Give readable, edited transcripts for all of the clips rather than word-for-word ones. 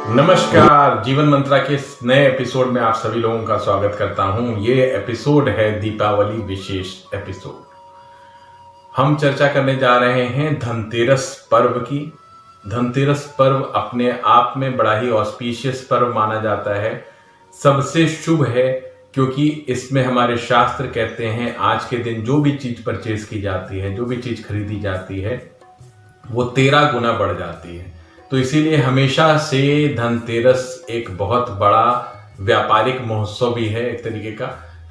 नमस्कार, जीवन मंत्रा के इस नए एपिसोड में आप सभी लोगों का स्वागत करता हूं। ये एपिसोड है दीपावली विशेष एपिसोड। हम चर्चा करने जा रहे हैं धनतेरस पर्व की। धनतेरस पर्व अपने आप में बड़ा ही ऑस्पिशियस पर्व माना जाता है, सबसे शुभ है, क्योंकि इसमें हमारे शास्त्र कहते हैं आज के दिन जो भी चीज परचेज की जाती है, जो भी चीज खरीदी जाती है, वो 13 गुना बढ़ जाती है। तो इसीलिए हमेशा से धनतेरस एक बहुत बड़ा व्यापारिक महोत्सव भी है एक तरीके का।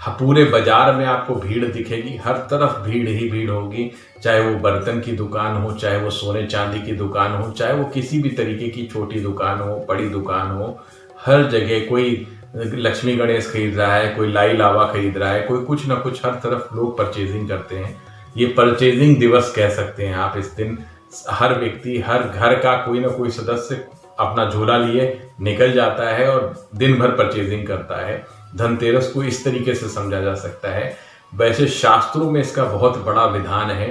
पूरे बाजार में आपको भीड़ दिखेगी, हर तरफ भीड़ ही भीड़ होगी, चाहे वो बर्तन की दुकान हो, चाहे वो सोने चांदी की दुकान हो, चाहे वो किसी भी तरीके की छोटी दुकान हो, बड़ी दुकान हो। हर जगह कोई लक्ष्मी गणेश खरीद रहा है, कोई लाई लावा खरीद रहा है, कोई कुछ ना कुछ, हर तरफ लोग परचेजिंग करते हैं। ये परचेजिंग दिवस कह सकते हैं आप। इस दिन हर व्यक्ति, हर घर का कोई ना कोई सदस्य अपना झोला लिए निकल जाता है और दिन भर परचेजिंग करता है। धनतेरस को इस तरीके से समझा जा सकता है। वैसे शास्त्रों में इसका बहुत बड़ा विधान है।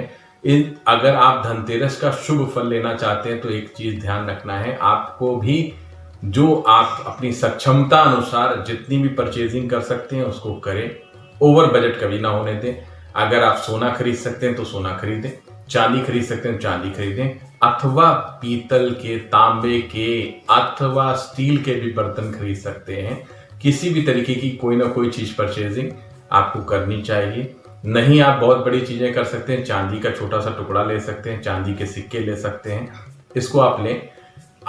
अगर आप धनतेरस का शुभ फल लेना चाहते हैं तो एक चीज ध्यान रखना है, आपको भी जो आप अपनी सक्षमता अनुसार जितनी भी परचेजिंग कर सकते हैं उसको करें। ओवर बजट कभी ना होने दें। अगर आप सोना खरीद सकते हैं तो सोना खरीदें, चांदी खरीद सकते हैं चांदी खरीदें, अथवा पीतल के, तांबे के अथवा स्टील के भी बर्तन खरीद सकते हैं। किसी भी तरीके की कोई ना कोई चीज परचेजिंग आपको करनी चाहिए। नहीं, आप बहुत बड़ी चीजें कर सकते हैं, चांदी का छोटा सा टुकड़ा ले सकते हैं, चांदी के सिक्के ले सकते हैं, इसको आप लें।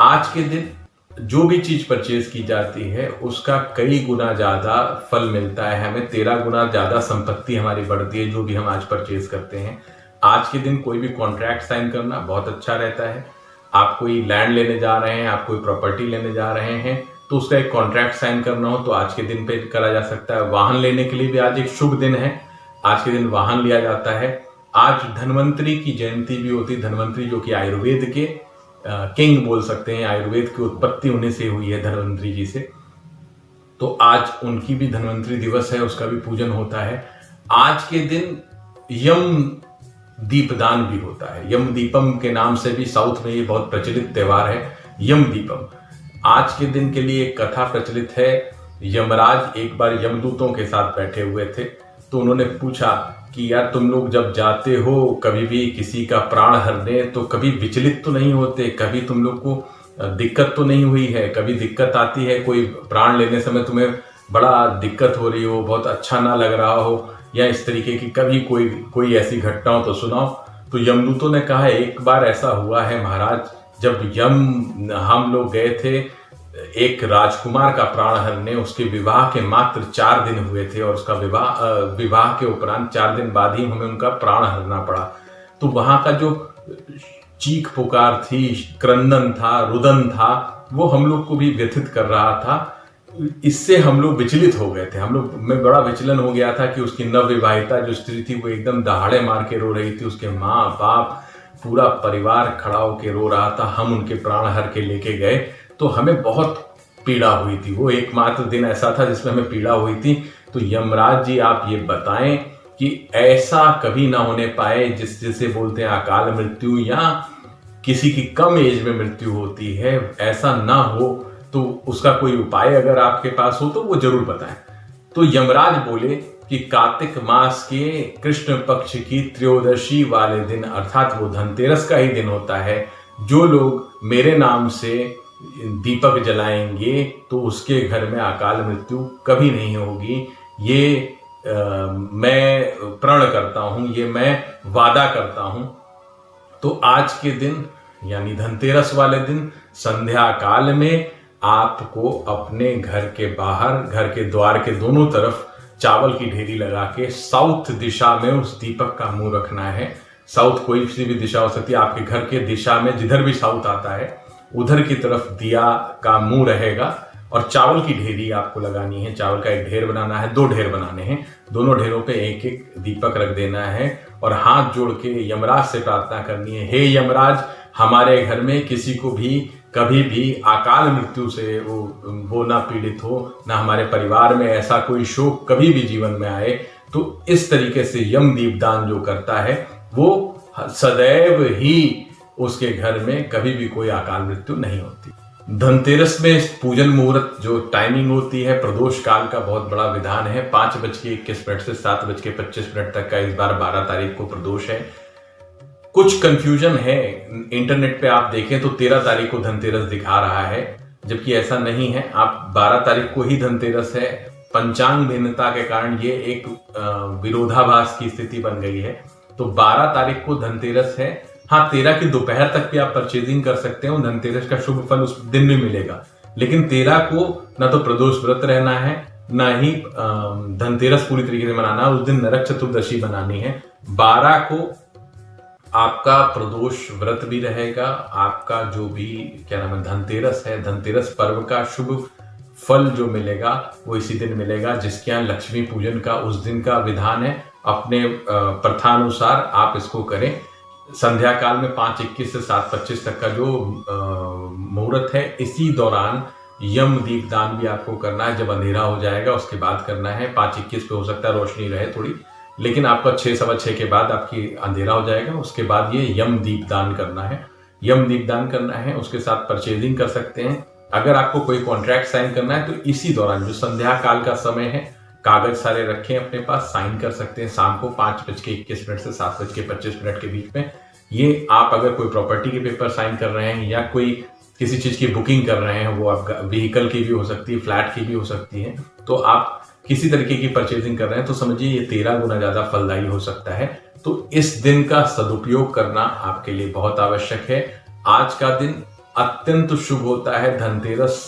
आज के दिन जो भी चीज परचेज की जाती है उसका कई गुना ज्यादा फल मिलता है हमें। 13 गुना ज्यादा संपत्ति हमारी बढ़ती है जो भी हम आज परचेज करते हैं। आज के दिन कोई भी कॉन्ट्रैक्ट साइन करना बहुत अच्छा रहता है। आप कोई लैंड लेने जा रहे हैं, आप कोई प्रॉपर्टी लेने जा रहे हैं, तो उसका एक कॉन्ट्रैक्ट साइन करना हो तो आज के दिन पे करा जा सकता है। वाहन लेने के लिए भी आज एक शुभ दिन है, आज के दिन वाहन लिया जाता है। आज धन्वंतरी की जयंती भी होती है। धन्वंतरी जो कि आयुर्वेद के किंग बोल सकते हैं, आयुर्वेद की उत्पत्ति उन्हीं से हुई है, धन्वंतरी जी से। तो आज उनकी भी धन्वंतरी दिवस है, उसका भी पूजन होता है। आज के दिन यम दीपदान भी होता है। यम दीपम के नाम से भी साउथ में ये बहुत प्रचलित त्योहार है, यम दीपम। आज के दिन के लिए एक कथा प्रचलित है। यमराज एक बार यमदूतों के साथ बैठे हुए थे, तो उन्होंने पूछा कि यार तुम लोग जब जाते हो कभी भी किसी का प्राण हरने, तो कभी विचलित तो नहीं होते, कभी तुम लोग को दिक्कत तो नहीं हुई है, कभी दिक्कत आती है, कोई प्राण लेने समय तुम्हें बड़ा दिक्कत हो रही हो, बहुत अच्छा ना लग रहा हो, या इस तरीके की कभी कोई ऐसी घटना हो तो सुनाओ। तो यमदूतों ने कहा एक बार ऐसा हुआ है महाराज, जब हम लोग गए थे एक राजकुमार का प्राण हरने। उसके विवाह के मात्र 4 दिन हुए थे और उसका विवाह के उपरांत 4 दिन बाद ही हमें उनका प्राण हरना पड़ा। तो वहां का जो चीख पुकार थी, क्रंदन था, रुदन था, वो हम लोग को भी व्यथित कर रहा था। इससे हम लोग विचलित हो गए थे। हम लोग में बड़ा विचलन हो गया था कि उसकी नवविवाहिता जो स्त्री थी वो एकदम दहाड़े मार के रो रही थी। उसके माँ बाप पूरा परिवार खड़ा होके रो रहा था। हम उनके प्राण हर के लेके गए तो हमें बहुत पीड़ा हुई थी। वो एकमात्र दिन ऐसा था जिसमें हमें पीड़ा हुई थी। तो यमराज जी आप ये बताएं कि ऐसा कभी ना होने पाए, जिसे बोलते हैं अकाल मृत्यु, या किसी की कम एज में मृत्यु होती है, ऐसा ना हो, तो उसका कोई उपाय अगर आपके पास हो तो वो जरूर बताएं। तो यमराज बोले कि कार्तिक मास के कृष्ण पक्ष की त्रयोदशी वाले दिन, अर्थात वो धनतेरस का ही दिन होता है, जो लोग मेरे नाम से दीपक जलाएंगे तो उसके घर में अकाल मृत्यु कभी नहीं होगी। ये मैं प्रण करता हूं, ये मैं वादा करता हूं। तो आज के दिन यानी धनतेरस वाले दिन संध्या काल में आपको अपने घर के बाहर, घर के द्वार के दोनों तरफ चावल की ढेरी लगा के साउथ दिशा में उस दीपक का मुंह रखना है। साउथ कोई सी भी दिशा हो सकती है, आपके घर के दिशा में जिधर भी साउथ आता है उधर की तरफ दिया का मुंह रहेगा और चावल की ढेरी आपको लगानी है। चावल का एक ढेर बनाना है, 2 ढेर बनाने हैं, दोनों ढेरों पे एक एक दीपक रख देना है और हाथ जोड़ के यमराज से प्रार्थना करनी है, हे यमराज, हमारे घर में किसी को भी कभी भी अकाल मृत्यु से वो ना पीड़ित हो, ना हमारे परिवार में ऐसा कोई शोक कभी भी जीवन में आए। तो इस तरीके से यम दीपदान जो करता है वो सदैव ही उसके घर में कभी भी कोई अकाल मृत्यु नहीं होती। धनतेरस में पूजन मुहूर्त जो टाइमिंग होती है प्रदोष काल का बहुत बड़ा विधान है। 5:21 से 7:25 तक का इस बार 12 तारीख को प्रदोष है। कुछ कंफ्यूजन है, इंटरनेट पे आप देखें तो 13 तारीख को धनतेरस दिखा रहा है, जबकि ऐसा नहीं है। आप 12 तारीख को ही धनतेरस है। पंचांग भिन्नता के कारण ये एक विरोधाभास की स्थिति बन गई है। तो 12 तारीख को धनतेरस है। हाँ, 13 की दोपहर तक भी आप परचेजिंग कर सकते हो, धनतेरस का शुभ फल उस दिन भी मिलेगा। लेकिन 13 को ना तो प्रदोष व्रत रहना है, ना ही धनतेरस पूरी तरीके से मनाना है, उस दिन नरक चतुर्दशी बनानी है। 12 को आपका प्रदोष व्रत भी रहेगा। आपका जो भी क्या नाम है धनतेरस है, धनतेरस पर्व का शुभ फल जो मिलेगा वो इसी दिन मिलेगा। जिसके यहाँ लक्ष्मी पूजन का उस दिन का विधान है, अपने प्रथानुसार आप इसको करें। संध्या काल में 5:21 से 7:25 तक का जो मुहूर्त है, इसी दौरान यम दीपदान भी आपको करना है। जब अंधेरा हो जाएगा उसके बाद करना है। 5:21 पे हो सकता है रोशनी रहे थोड़ी, लेकिन आपका 6, 6:15 के बाद आपकी अंधेरा हो जाएगा। उसके बाद ये यम दीपदान करना है। यम दीपदान करना है, उसके साथ परचेजिंग कर सकते हैं। अगर आपको कोई कॉन्ट्रैक्ट साइन करना है तो इसी दौरान जो संध्या काल का समय है, कागज सारे रखें अपने पास, साइन कर सकते हैं शाम को 5:21 से 7:25 के बीच में। ये आप अगर कोई प्रॉपर्टी के पेपर साइन कर रहे हैं या कोई किसी चीज की बुकिंग कर रहे हैं, वो आप व्हीकल की भी हो सकती है, फ्लैट की भी हो सकती है, तो आप किसी तरीके की परचेजिंग कर रहे हैं तो समझिए ये 13 गुना ज्यादा फलदायी हो सकता है। तो इस दिन का सदुपयोग करना आपके लिए बहुत आवश्यक है। आज का दिन अत्यंत शुभ होता है। धनतेरस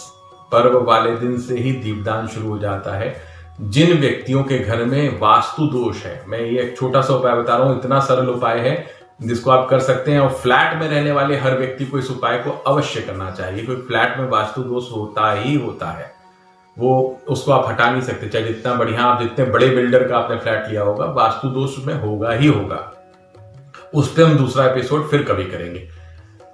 पर्व वाले दिन से ही दीपदान शुरू हो जाता है। जिन व्यक्तियों के घर में वास्तु दोष है, मैं ये एक छोटा सा उपाय बता रहा हूं, इतना सरल उपाय है जिसको आप कर सकते हैं, और फ्लैट में रहने वाले हर व्यक्ति को इस उपाय को अवश्य करना चाहिए। क्योंकि फ्लैट में वास्तु दोष होता ही होता है, वो उसको आप हटा नहीं सकते। चाहे जितना बढ़िया, आप जितने बड़े बिल्डर का आपने फ्लैट लिया होगा, वास्तु दोष में होगा ही होगा। उस पर हम दूसरा एपिसोड फिर कभी करेंगे।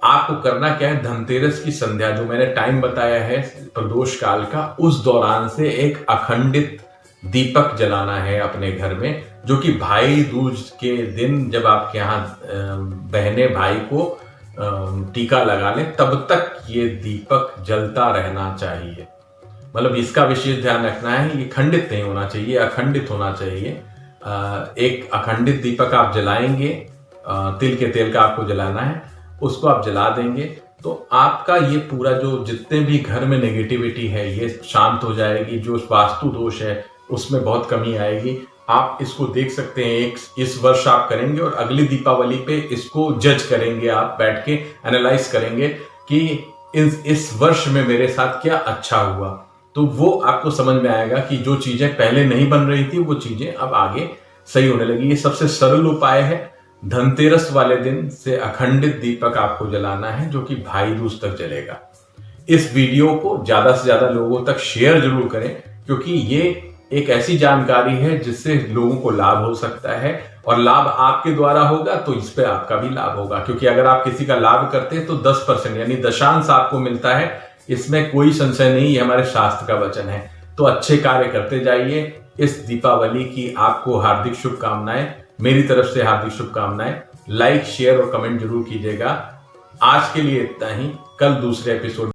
आपको करना क्या है, धनतेरस की संध्या जो मैंने टाइम बताया है प्रदोष काल का, उस दौरान से एक अखंडित दीपक जलाना है अपने घर में, जो कि भाई दूज के दिन जब आपके यहाँ बहने भाई को टीका लगा लें तब तक ये दीपक जलता रहना चाहिए। मतलब इसका विशेष ध्यान रखना है, ये खंडित नहीं होना चाहिए, अखंडित होना चाहिए। एक अखंडित दीपक आप जलाएंगे, तिल के तेल का आपको जलाना है, उसको आप जला देंगे तो आपका ये पूरा जो जितने भी घर में नेगेटिविटी है ये शांत हो जाएगी। जो वास्तु दोष है उसमें बहुत कमी आएगी। आप इसको देख सकते हैं, इस वर्ष आप करेंगे और अगली दीपावली पे इसको जज करेंगे, आप बैठ के एनालाइज करेंगे कि इस वर्ष में मेरे साथ क्या अच्छा हुआ। तो वो आपको समझ में आएगा कि जो चीजें पहले नहीं बन रही थी वो चीजें अब आगे सही होने लगी। ये सबसे सरल उपाय है। धनतेरस वाले दिन से अखंडित दीपक आपको जलाना है, जो कि भाई दूज तक जलेगा। इस वीडियो को ज्यादा से ज्यादा लोगों तक शेयर जरूर करें, क्योंकि ये एक ऐसी जानकारी है जिससे लोगों को लाभ हो सकता है, और लाभ आपके द्वारा होगा तो इस पे आपका भी लाभ होगा। क्योंकि अगर आप किसी का लाभ करते हैं तो 10% यानी दशांश आपको मिलता है, इसमें कोई संशय नहीं, ये हमारे शास्त्र का वचन है। तो अच्छे कार्य करते जाइए। इस दीपावली की आपको हार्दिक शुभकामनाएं, मेरी तरफ से हार्दिक शुभकामनाएं। लाइक, शेयर और कमेंट जरूर कीजिएगा। आज के लिए इतना ही, कल दूसरे एपिसोड